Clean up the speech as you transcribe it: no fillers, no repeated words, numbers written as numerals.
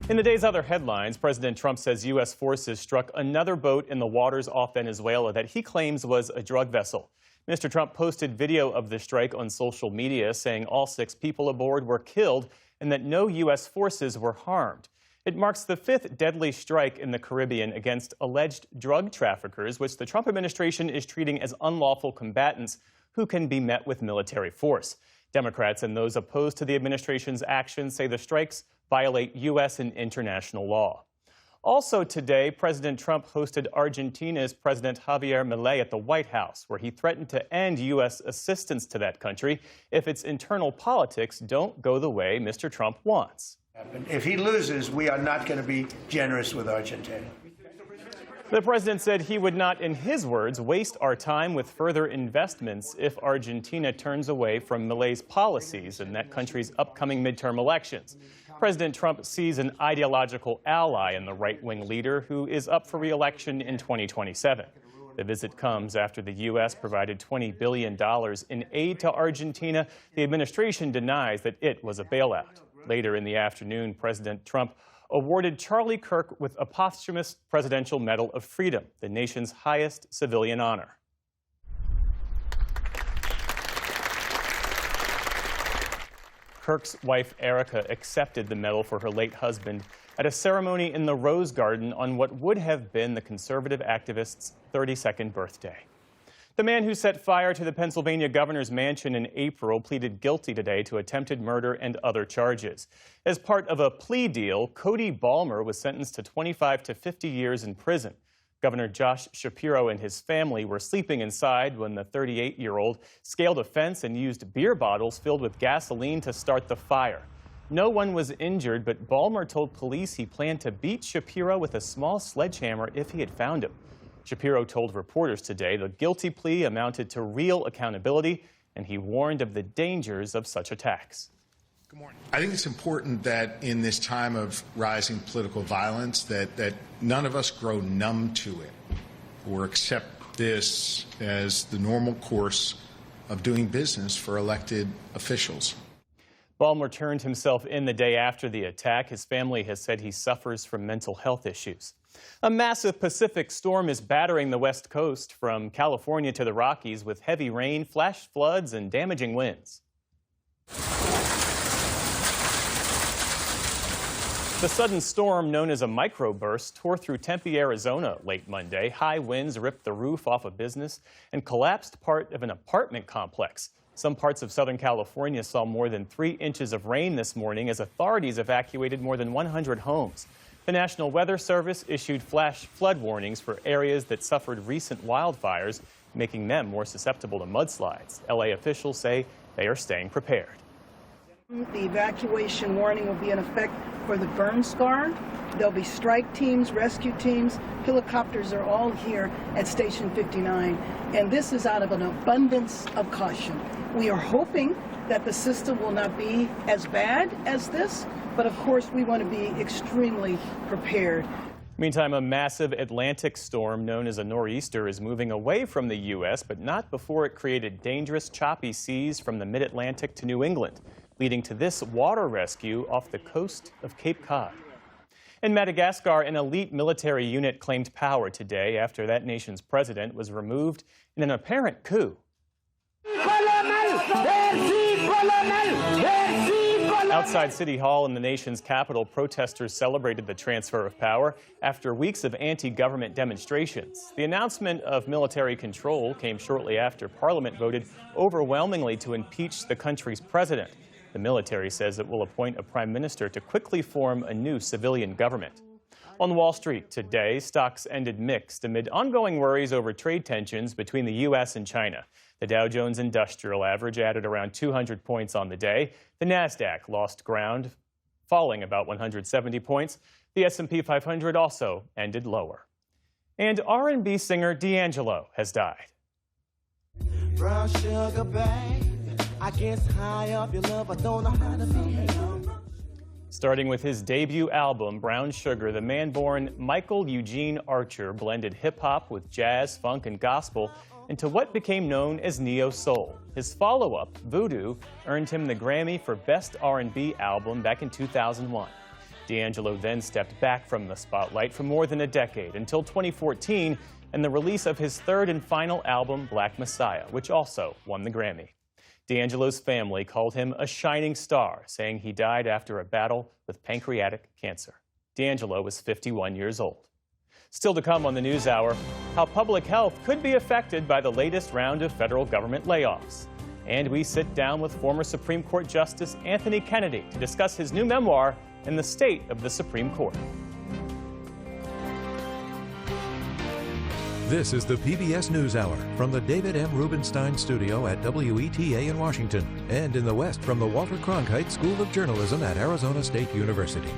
In the day's other headlines, President Trump says U.S. forces struck another boat in the waters off Venezuela that he claims was a drug vessel. Mr. Trump posted video of the strike on social media, saying all 6 people aboard were killed and that no U.S. forces were harmed. It marks the 5th deadly strike in the Caribbean against alleged drug traffickers, which the Trump administration is treating as unlawful combatants who can be met with military force. Democrats and those opposed to the administration's actions say the strikes violate U.S. and international law. Also today, President Trump hosted Argentina's President Javier Milei at the White House, where he threatened to end U.S. assistance to that country if its internal politics don't go the way Mr. Trump wants. If he loses, we are not going to be generous with Argentina. The president said he would not, in his words, waste our time with further investments if Argentina turns away from Milei's policies in that country's upcoming midterm elections. President Trump sees an ideological ally in the right-wing leader who is up for re-election in 2027. The visit comes after the U.S. provided $20 billion in aid to Argentina. The administration denies that it was a bailout. Later in the afternoon, President Trump awarded Charlie Kirk with a posthumous Presidential Medal of Freedom, the nation's highest civilian honor. Kirk's wife, Erica, accepted the medal for her late husband at a ceremony in the Rose Garden on what would have been the conservative activist's 32nd birthday. The man who set fire to the Pennsylvania governor's mansion in April pleaded guilty today to attempted murder and other charges. As part of a plea deal, Cody Balmer was sentenced to 25 to 50 years in prison. Governor Josh Shapiro and his family were sleeping inside when the 38-year-old scaled a fence and used beer bottles filled with gasoline to start the fire. No one was injured, but Balmer told police he planned to beat Shapiro with a small sledgehammer if he had found him. Shapiro told reporters today the guilty plea amounted to real accountability, and he warned of the dangers of such attacks. Good morning. I think it's important that in this time of rising political violence that none of us grow numb to it or accept this as the normal course of doing business for elected officials. Balmer turned himself in the day after the attack. His family has said he suffers from mental health issues. A massive Pacific storm is battering the West Coast from California to the Rockies with heavy rain, flash floods, and damaging winds. The sudden storm, known as a microburst, tore through Tempe, Arizona late Monday. High winds ripped the roof off a business and collapsed part of an apartment complex. Some parts of Southern California saw more than 3 inches of rain this morning as authorities evacuated more than 100 homes. The National Weather Service issued flash flood warnings for areas that suffered recent wildfires, making them more susceptible to mudslides. LA officials say they are staying prepared. The evacuation warning will be in effect for the burn scarred. There'll be strike teams, rescue teams, helicopters are all here at Station 59. And this is out of an abundance of caution. We are hoping that the system will not be as bad as this, but of course we want to be extremely prepared. Meantime, a massive Atlantic storm known as a nor'easter is moving away from the U.S., but not before it created dangerous, choppy seas from the mid-Atlantic to New England, leading to this water rescue off the coast of Cape Cod. In Madagascar, an elite military unit claimed power today after that nation's president was removed in an apparent coup. Outside City Hall in the nation's capital, protesters celebrated the transfer of power after weeks of anti-government demonstrations. The announcement of military control came shortly after Parliament voted overwhelmingly to impeach the country's president. The military says it will appoint a prime minister to quickly form a new civilian government. On Wall Street today, stocks ended mixed amid ongoing worries over trade tensions between the U.S. and China. The Dow Jones Industrial Average added around 200 points on the day. The Nasdaq lost ground, falling about 170 points. The S&P 500 also ended lower. And R&B singer D'Angelo has died. Brown sugar, babe. I guess high up your love, I don't know how to behave. Starting with his debut album, Brown Sugar, the man-born Michael Eugene Archer blended hip-hop with jazz, funk, and gospel into what became known as neo-soul. His follow-up, Voodoo, earned him the Grammy for Best R&B Album back in 2001. D'Angelo then stepped back from the spotlight for more than a decade, until 2014 and the release of his third and final album, Black Messiah, which also won the Grammy. D'Angelo's family called him a shining star, saying he died after a battle with pancreatic cancer. D'Angelo was 51 years old. Still to come on the NewsHour, how public health could be affected by the latest round of federal government layoffs. And we sit down with former Supreme Court Justice Anthony Kennedy to discuss his new memoir and the state of the Supreme Court. This is the PBS NewsHour from the David M. Rubenstein Studio at WETA in Washington, and in the West from the Walter Cronkite School of Journalism at Arizona State University.